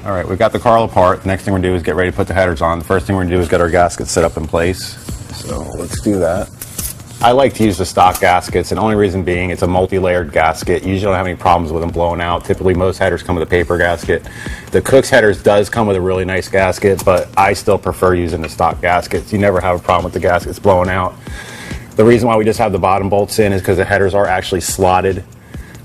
All right, we've got the car apart. The next thing we're going to do is get ready to put the headers on. The first thing we're going to do is get our gaskets set up in place. So let's do that. I like to use the stock gaskets, and the only reason being it's a multi-layered gasket. You usually don't have any problems with them blowing out. Typically, most headers come with a paper gasket. The Cook's headers does come with a really nice gasket, but I still prefer using the stock gaskets. You never have a problem with the gaskets blowing out. The reason why we just have the bottom bolts in is because the headers are actually slotted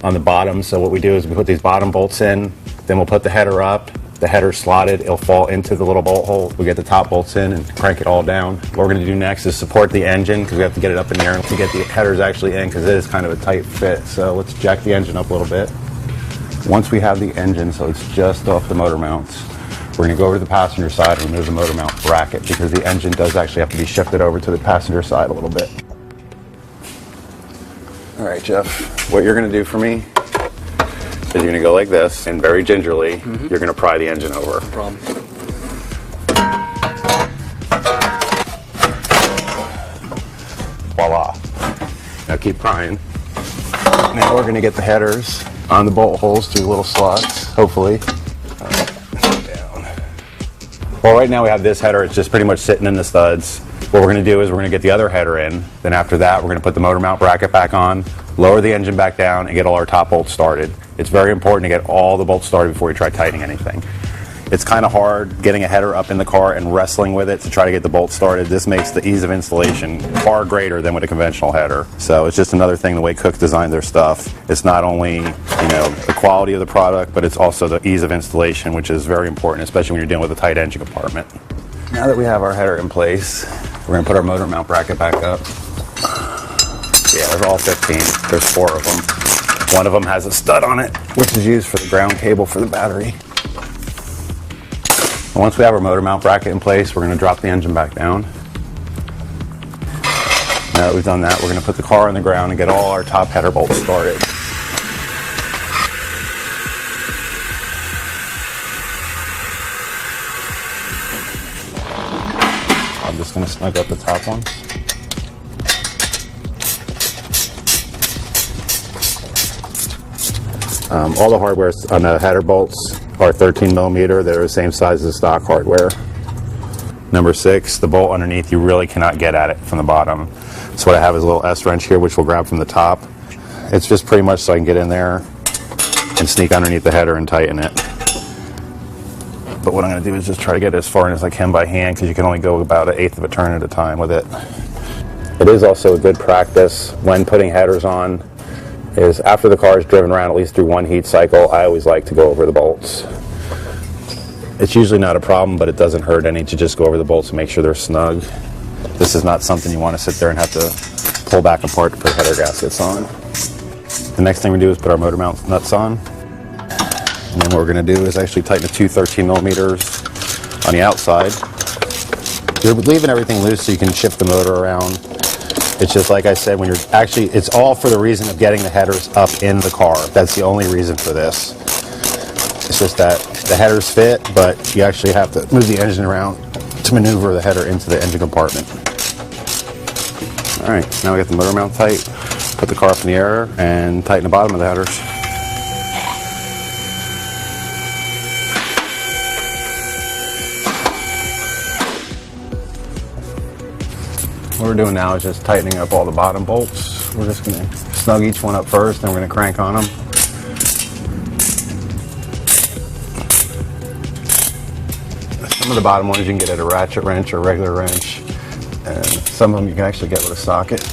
on the bottom. So what we do is we put these bottom bolts in, then we'll put the header up. The header's slotted, it'll fall into the little bolt hole. We get the top bolts in and crank it all down. What we're going to do next is support the engine because we have to get it up in the air to get the headers actually in because it is kind of a tight fit. So let's jack the engine up a little bit. Once we have the engine, so it's just off the motor mounts, we're going to go over to the passenger side and remove the motor mount bracket because the engine does actually have to be shifted over to the passenger side a little bit. All right, Jeff, what you're going to do for me is you're going to go like this, and very gingerly, you're going to pry the engine over. No problem. Voila. Now keep prying. Now we're going to get the headers on the bolt holes through little slots, hopefully. Down. Well, right now we have this header. It's just pretty much sitting in the studs. What we're going to do is we're going to get the other header in. Then after that, we're going to put the motor mount bracket back on, lower the engine back down, and get all our top bolts started. It's very important to get all the bolts started before you try tightening anything. It's kind of hard getting a header up in the car and wrestling with it to try to get the bolts started. This makes the ease of installation far greater than with a conventional header. So it's just another thing the way Cook designed their stuff. It's not only, the quality of the product, but it's also the ease of installation, which is very important, especially when you're dealing with a tight engine compartment. Now that we have our header in place, we're going to put our motor mount bracket back up. Yeah, there's all 15. There's 4 of them. One of them has a stud on it, which is used for the ground cable for the battery. And once we have our motor mount bracket in place, we're going to drop the engine back down. Now that we've done that, we're going to put the car on the ground and get all our top header bolts started. I'm just going to snug up the top ones. All the hardware on the header bolts are 13 millimeter. They're the same size as stock hardware. Number 6, the bolt underneath, you really cannot get at it from the bottom. So what I have is a little S wrench here, which we'll grab from the top. It's just pretty much so I can get in there and sneak underneath the header and tighten it. But what I'm going to do is just try to get it as far in as I can by hand because you can only go about 1/8 of a turn at a time with it. It is also a good practice when putting headers on is after the car is driven around at least through one heat cycle, I always like to go over the bolts. It's usually not a problem, but it doesn't hurt any to just go over the bolts and make sure they're snug. This is not something you want to sit there and have to pull back apart to put header gaskets on. The next thing we do is put our motor mount nuts on. And then what we're going to do is actually tighten the two 13 millimeters on the outside. You're leaving everything loose so you can shift the motor around. It's just like I said, when you're actually, it's all for the reason of getting the headers up in the car. That's the only reason for this. It's just that the headers fit, but you actually have to move the engine around to maneuver the header into the engine compartment. All right, now we got the motor mount tight. Put the car up in the air and tighten the bottom of the headers. What we're doing now is just tightening up all the bottom bolts. We're just going to snug each one up first, then we're going to crank on them. Some of the bottom ones you can get at a ratchet wrench or a regular wrench. And some of them you can actually get with a socket.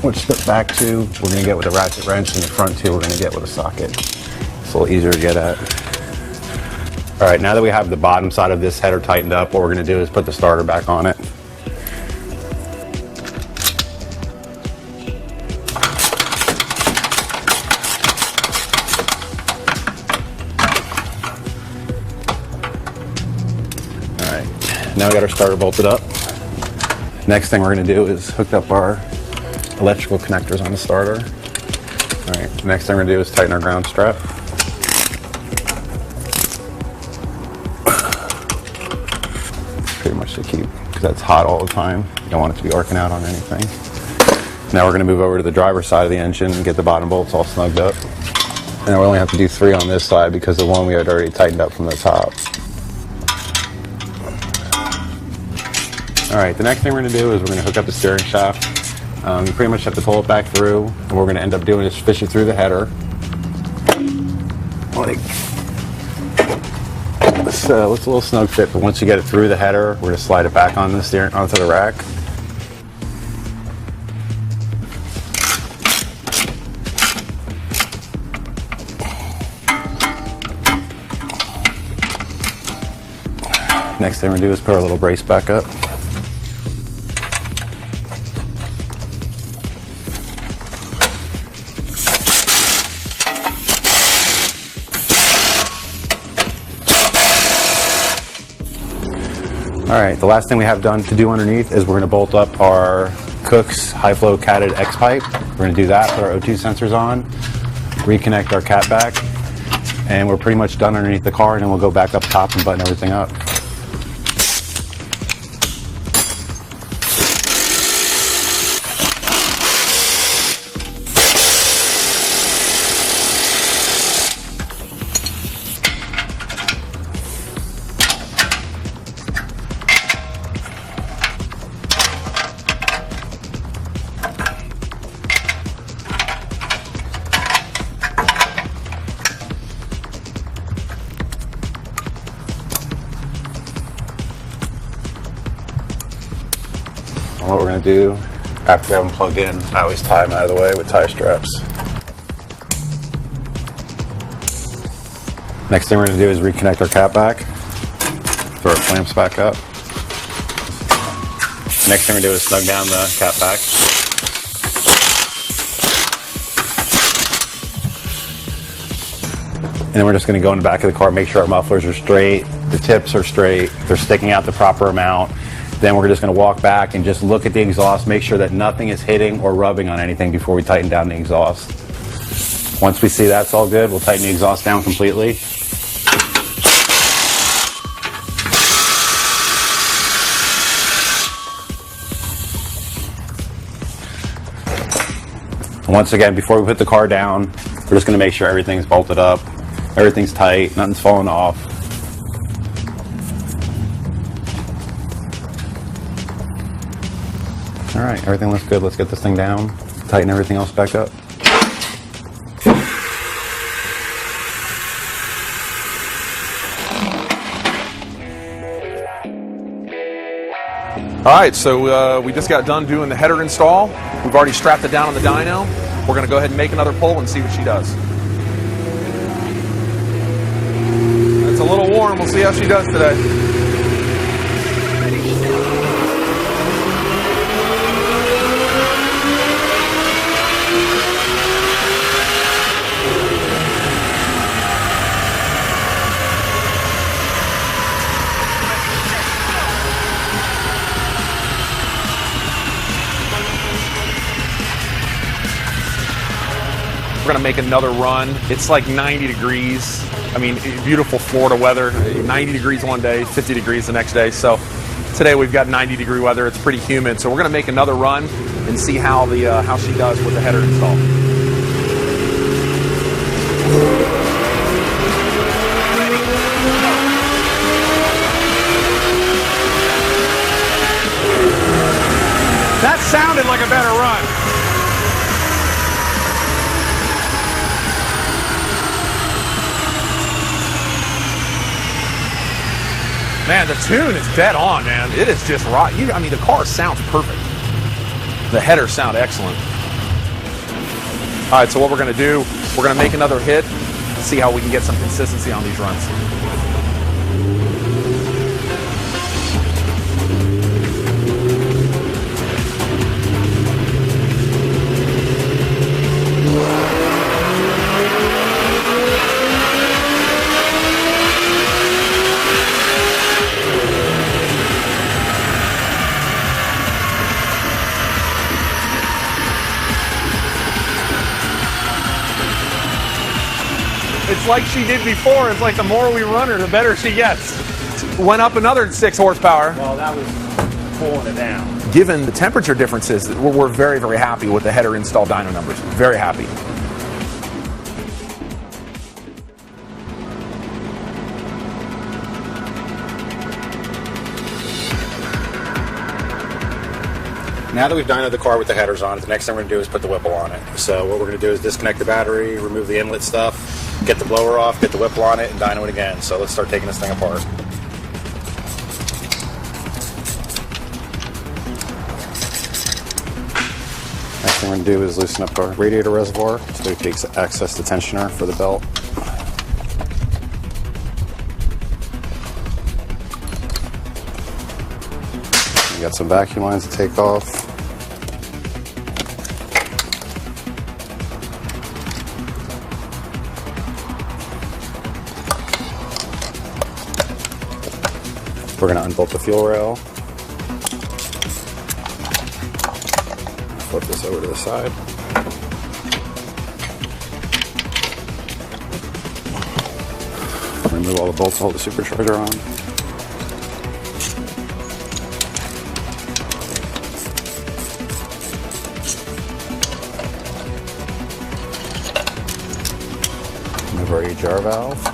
Which the back two we're going to get with a ratchet wrench, and the front two we're going to get with a socket. It's a little easier to get at. All right, now that we have the bottom side of this header tightened up, what we're going to do is put the starter back on it. Now we got our starter bolted up. Next thing we're going to do is hook up our electrical connectors on the starter. All right, next thing we're going to do is tighten our ground strap. Pretty much to keep, because that's hot all the time. You don't want it to be arcing out on anything. Now we're going to move over to the driver's side of the engine and get the bottom bolts all snugged up. And we only have to do 3 on this side because the one we had already tightened up from the top. All right, the next thing we're going to do is we're going to hook up the steering shaft. You pretty much have to pull it back through, and what we're going to end up doing is fishing through the header. So it's a little snug fit, but once you get it through the header, we're going to slide it back on the steering onto the rack. Next thing we're going to do is put our little brace back up. Alright, the last thing we have to do underneath is we're going to bolt up our Cook's high flow catted X pipe. We're going to do that, put our O2 sensors on, reconnect our cat back, and we're pretty much done underneath the car, and then we'll go back up top and button everything up. What we're going to do after we have them plugged in, I always tie them out of the way with tie straps. Next thing we're going to do is reconnect our cat back, throw our clamps back up. Next thing we're going to do is snug down the cat back. And then we're just going to go in the back of the car, make sure our mufflers are straight, the tips are straight, they're sticking out the proper amount. Then we're just going to walk back and just look at the exhaust, make sure that nothing is hitting or rubbing on anything before we tighten down the exhaust. Once we see that's all good, we'll tighten the exhaust down completely. And once again, before we put the car down, we're just going to make sure everything's bolted up, everything's tight, nothing's falling off. All right, everything looks good. Let's get this thing down, tighten everything else back up. All right, so we just got done doing the header install. We've already strapped it down on the dyno. We're going to go ahead and make another pull and see what she does. It's a little warm. We'll see how she does today. We're going to make another run. It's like 90 degrees. I mean, beautiful Florida weather. 90 degrees one day, 50 degrees the next day. So today we've got 90 degree weather. It's pretty humid. So we're going to make another run and see how she does with the header install. That sounded like a better run. Man, the tune is dead on, man. It is just right. I mean, the car sounds perfect. The headers sound excellent. All right, so what we're going to do, we're going to make another hit, see how we can get some consistency on these runs. It's like she did before. It's like the more we run her, the better she gets. Went up another 6 horsepower. Well, that was pulling it down. Given the temperature differences, we're very, very happy with the header install dyno numbers. Very happy. Now that we've dynoed the car with the headers on it, the next thing we're going to do is put the Whipple on it. So what we're going to do is disconnect the battery, remove the inlet stuff, get the blower off, get the Whipple on it, and dyno it again. So let's start taking this thing apart. Next thing we're going to do is loosen up our radiator reservoir so we can access the tensioner for the belt. We got some vacuum lines to take off. We're going to unbolt the fuel rail. Flip this over to the side. Remove all the bolts to hold the supercharger on. Remove our EGR valve.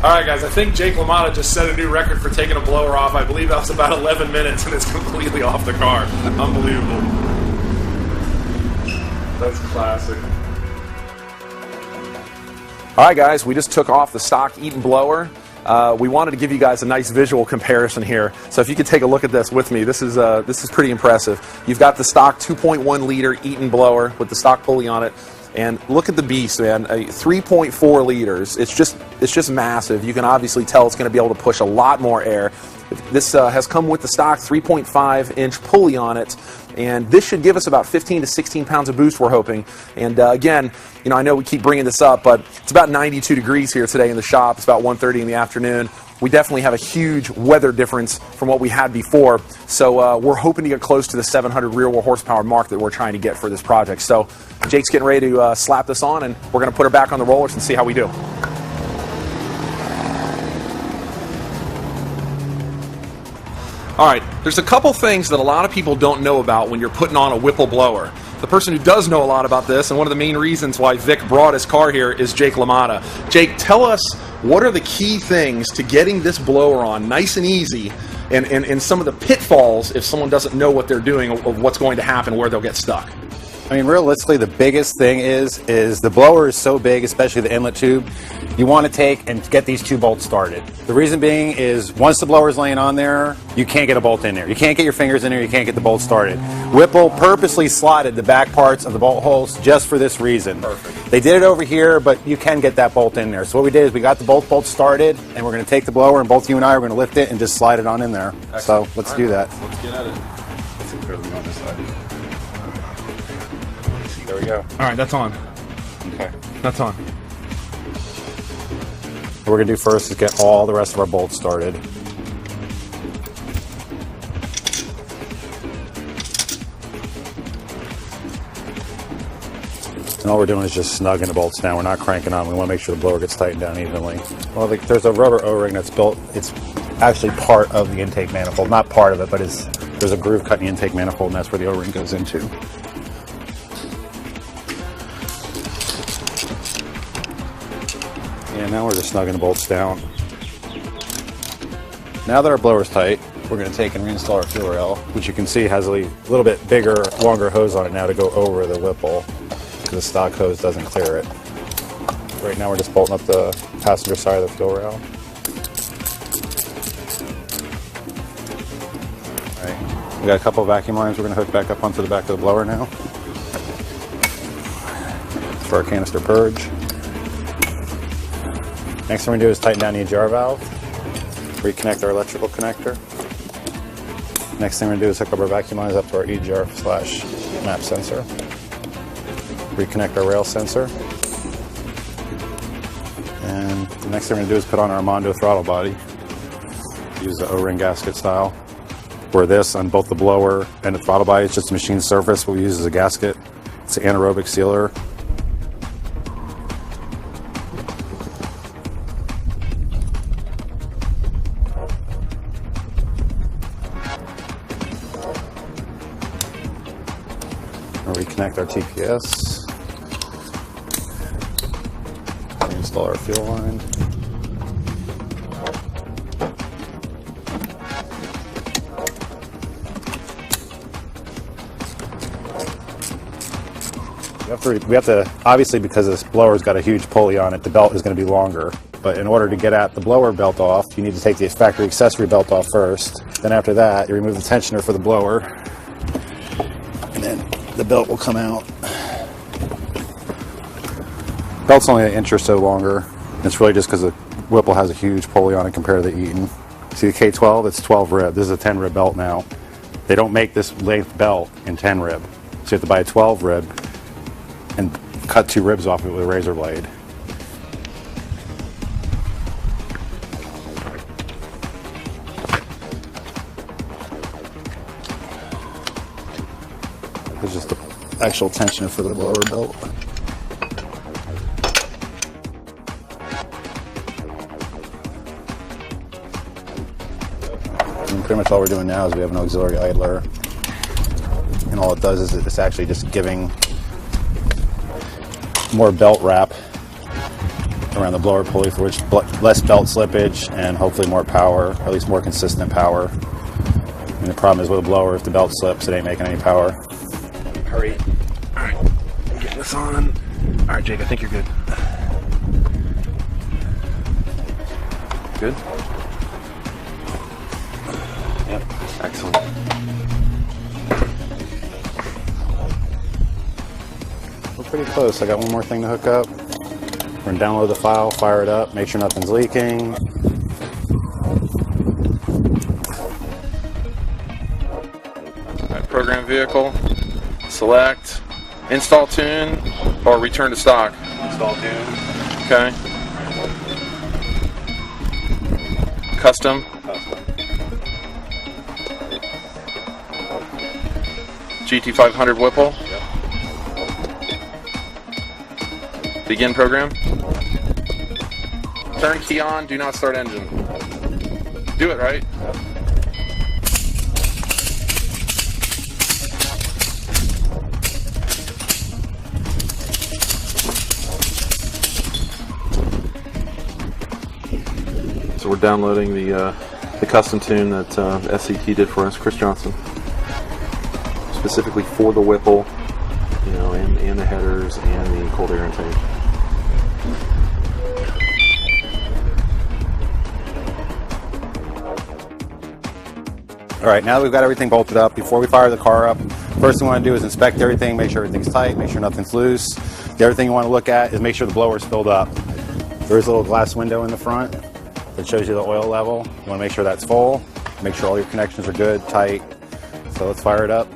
All right, guys, I think Jake LaMotta just set a new record for taking a blower off. I believe that was about 11 minutes, and it's completely off the car. Unbelievable. That's classic. All right, guys, we just took off the stock Eaton blower. We wanted to give you guys a nice visual comparison here. So if you could take a look at this with me, this is pretty impressive. You've got the stock 2.1 liter Eaton blower with the stock pulley on it. And look at the beast, man, 3.4 liters. It's just massive. You can obviously tell it's going to be able to push a lot more air. This has come with the stock 3.5-inch pulley on it, and this should give us about 15 to 16 pounds of boost, we're hoping. And again, you know, I know we keep bringing this up, but it's about 92 degrees here today in the shop. It's about 1:30 in the afternoon. We definitely have a huge weather difference from what we had before, so we're hoping to get close to the 700 rear-wheel horsepower mark that we're trying to get for this project. So Jake's getting ready to slap this on, and we're going to put her back on the rollers and see how we do. All right, there's a couple things that a lot of people don't know about when you're putting on a Whipple blower. The person who does know a lot about this, and one of the main reasons why Vic brought his car here, is Jake LaMotta. Jake, tell us, what are the key things to getting this blower on nice and easy, and some of the pitfalls if someone doesn't know what they're doing or what's going to happen, where they'll get stuck? I mean, realistically, the biggest thing is the blower is so big, especially the inlet tube, you want to take and get these two bolts started. The reason being is once the blower is laying on there, you can't get a bolt in there. You can't get your fingers in there, you can't get the bolt started. Whipple purposely slotted the back parts of the bolt holes just for this reason. Perfect. They did it over here, but you can get that bolt in there. So what we did is we got the bolt started, and we're going to take the blower, and both you and I are going to lift it and just slide it on in there. Excellent. So let's do that. Let's get at it. Let's see if there's on this side. There we go. All right, that's on. Okay. That's on. What we're going to do first is get all the rest of our bolts started. And all we're doing is just snugging the bolts down. We're not cranking on. We want to make sure the blower gets tightened down evenly. Well, there's a rubber O-ring that's built. It's actually part of the intake manifold. Not part of it, but there's a groove cut in the intake manifold, and that's where the O-ring goes into. And now we're just snugging the bolts down. Now that our blower's tight, we're going to take and reinstall our fuel rail, which you can see has a little bit bigger, longer hose on it now to go over the Whipple, because the stock hose doesn't clear it. Right now we're just bolting up the passenger side of the fuel rail. All right. We got a couple of vacuum lines we're going to hook back up onto the back of the blower now for our canister purge. Next thing we're going to do is tighten down the EGR valve, reconnect our electrical connector. Next thing we're going to do is hook up our vacuum lines up to our EGR/map sensor. Reconnect our rail sensor. And the next thing we're going to do is put on our Armando throttle body. Use the O-ring gasket style. Where this, on both the blower and the throttle body, it's just a machine surface. What we use as a gasket. It's an anaerobic sealer. Reconnect our TPS, install our fuel line. We have to, obviously, because this blower's got a huge pulley on it, the belt is going to be longer. But in order to get at the blower belt off, you need to take the factory accessory belt off first. Then after that, you remove the tensioner for the blower. And then the belt will come out. Belt's only an inch or so longer. It's really just because the Whipple has a huge pulley on it compared to the Eaton. See the K12? It's 12 rib. This is a 10 rib belt now. They don't make this length belt in 10 rib. So you have to buy a 12 rib and cut 2 ribs off of it with a razor blade. There's just the actual tensioner for the blower belt. And pretty much all we're doing now is we have an auxiliary idler. And all it does is it's actually just giving more belt wrap around the blower pulley, for which less belt slippage and hopefully more power, or at least more consistent power. And the problem is with a blower, if the belt slips, it ain't making any power. Hurry. All right, I'm getting this on. All right, Jake, I think you're good. Good? Yep. Excellent. We're pretty close. I got one more thing to hook up. We're going to download the file, fire it up, make sure nothing's leaking. All right, program vehicle, select, install tune, or return to stock. Install tune. Okay. Custom. GT500 Whipple. Begin program. Turn key on, do not start engine. Do it, right? So we're downloading the custom tune that SCT did for us, Chris Johnson, specifically for the Whipple, you know, and the headers and the cold air intake. All right, now that we've got everything bolted up, before we fire the car up, first thing we want to do is inspect everything, make sure everything's tight, make sure nothing's loose. The other thing you want to look at is make sure the blower's filled up. There's a little glass window in the front that shows you the oil level. You want to make sure that's full, make sure all your connections are good, tight. So let's fire it up.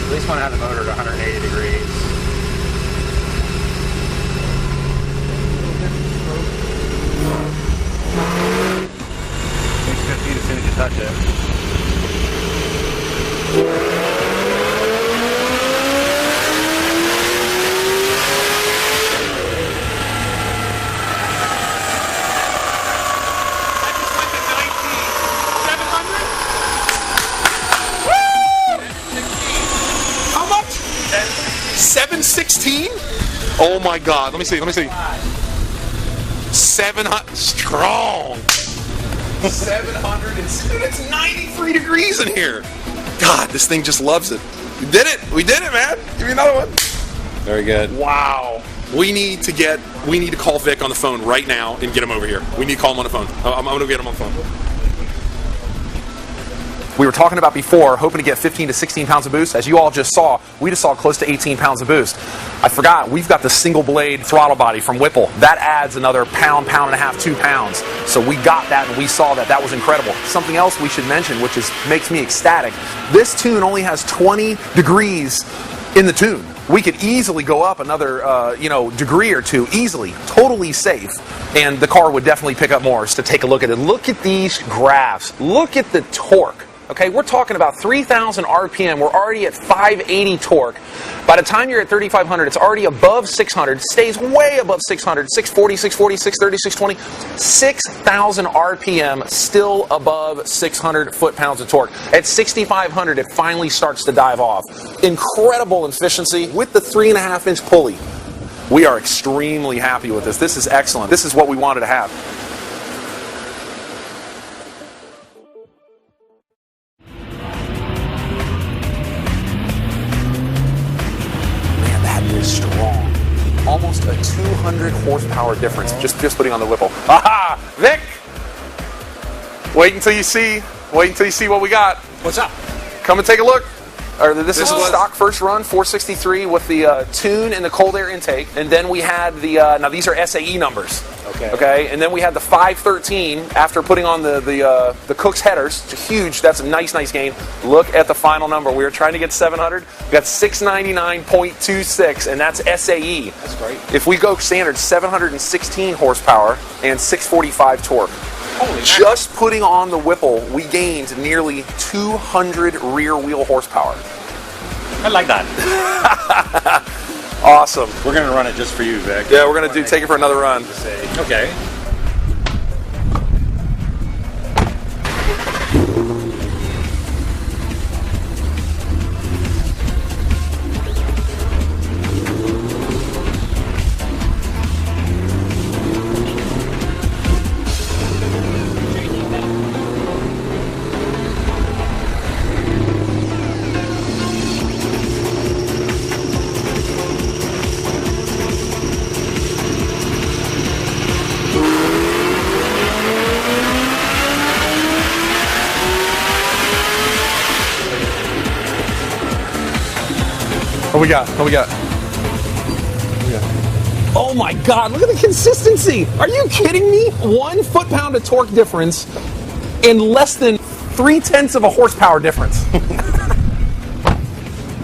At least want to have the motor at 180 degrees. Makes 50 as soon as you touch it. How much? 716? Oh my God! Let me see. 700 strong. 700. It's 93 degrees in here. God, this thing just loves it. We did it, man. Give me another one. Very good. Wow. We need to call Vic on the phone right now and get him over here. We need to call him on the phone. I'm going to get him on the phone. We were talking about before, hoping to get 15 to 16 pounds of boost. As you all just saw, we just saw close to 18 pounds of boost. I forgot, we've got the single blade throttle body from Whipple. That adds another pound and a half, 2 pounds. So we got that and we saw that. That was incredible. Something else we should mention, which makes me ecstatic. This tune only has 20 degrees in the tune. We could easily go up another degree or two, easily, totally safe. And the car would definitely pick up more. So to take a look at it, look at these graphs. Look at the torque. Okay, we're talking about 3,000 RPM. We're already at 580 torque. By the time you're at 3,500, it's already above 600. Stays way above 600. 640, 640, 630, 620. 6,000 RPM, still above 600 foot-pounds of torque. At 6,500, it finally starts to dive off. Incredible efficiency with the 3.5-inch pulley. We are extremely happy with this. This is excellent. This is what we wanted to have. Man, that is strong. Almost a 200 horsepower difference just putting on the Whipple. Aha! Vic! Wait until you see what we got. What's up? Come and take a look. This is a stock first run, 463 with the tune and the cold air intake. And then we had the, now these are SAE numbers. Okay. And then we had the 513 after putting on the Cook's headers. It's huge. That's a nice gain. Look at the final number. We were trying to get 700. We got 699.26, and that's SAE. That's great. If we go standard, 716 horsepower and 645 torque. Holy Just putting on the Whipple, we gained nearly 200 rear wheel horsepower. I like that. Awesome. We're going to run it just for you, Vic. Yeah, we're going to take it for another run. Okay. What we got? Oh my God, look at the consistency. Are you kidding me? 1 foot-pound of torque difference in less than 0.3 of a horsepower difference.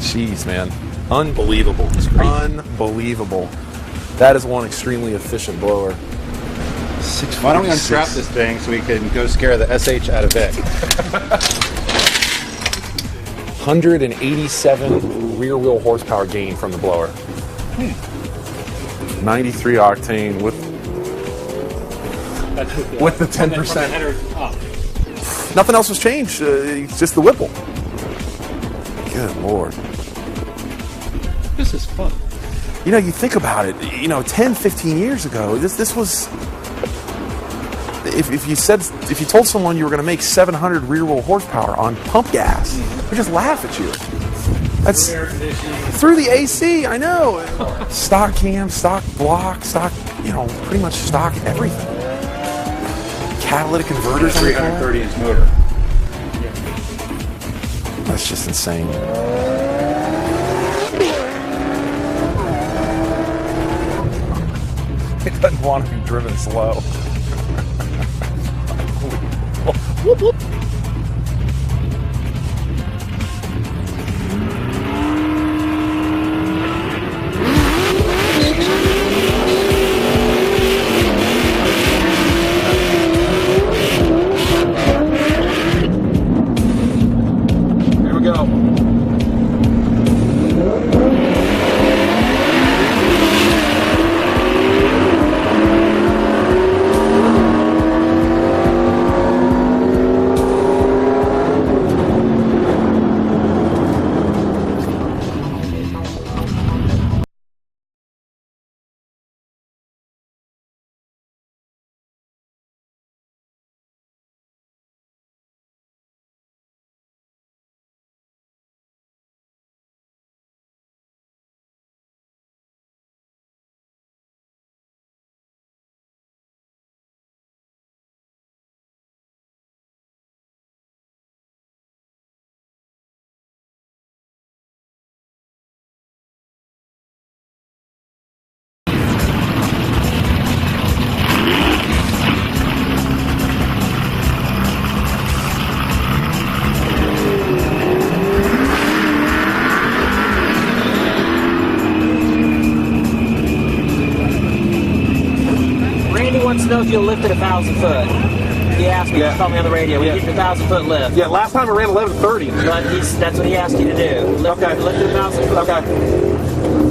Jeez, man. Unbelievable. Unbelievable. That is one extremely efficient blower. Why don't we unstrap this thing so we can go scare the SH out of Vic? 187 rear wheel horsepower gain from the blower. 93 octane with the 10%. Nothing else was changed. It's just the Whipple. Good Lord. This is fun. You know, you think about it, 10, 15 years ago, this was, if you told someone you were going to make 700 rear wheel horsepower on pump gas, they'd just laugh at you. That's through the AC, I know. Stock cam, stock block, stock, pretty much stock everything. Catalytic converters on the car. 330-inch motor. That's just insane. It doesn't want to be driven slow. Whoop, whoop. Here we go. Randy wants to know if you'll lift it 1,000 foot. Yeah, asked me. Yeah. He told me on the radio. We Yeah. get the 1,000-foot lift. Yeah, last time I ran 11:30. But that's what he asked you to do. Lift, Okay. Lift the 1,000 foot. Okay.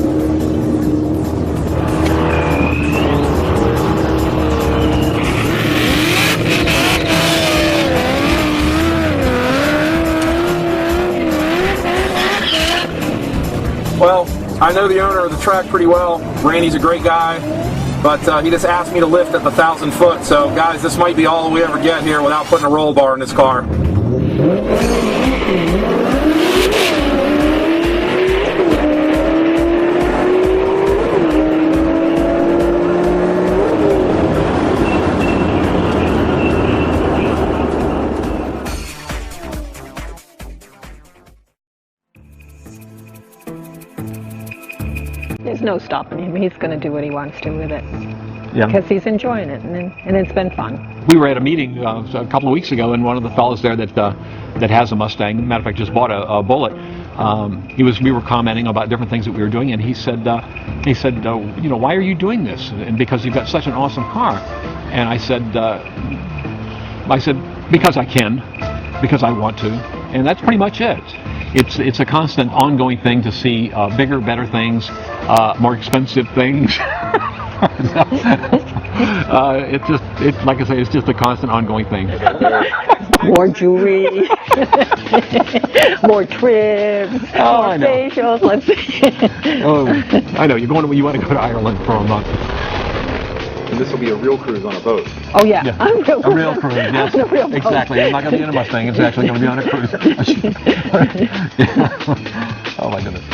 Well, I know the owner of the track pretty well. Randy's a great guy, but he just asked me to lift at the 1,000 foot. So, guys, this might be all we ever get here without putting a roll bar in this car. There's no stopping him. He's going to do what he wants to with it Yeah. because he's enjoying it, and it's been fun. We were at a meeting a couple of weeks ago, and one of the fellows there that has a Mustang, matter of fact, just bought a Bullet. We were commenting about different things that we were doing, and he said, you know, why are you doing this? And because you've got such an awesome car. And I said, because I can, because I want to, and that's pretty much it. It's a constant, ongoing thing to see bigger, better things, more expensive things. Like I say, it's just a constant, ongoing thing. More jewelry, more trips, Oh, more I know. facials. Let's see. Oh, I know. You want to go to Ireland for a month. And this will be a real cruise on a boat. Oh yeah, I'm real A real cruise, yes. On a real boat. Exactly. I'm not going to be in a Mustang. It's actually going to be on a cruise. Yeah. Oh my goodness.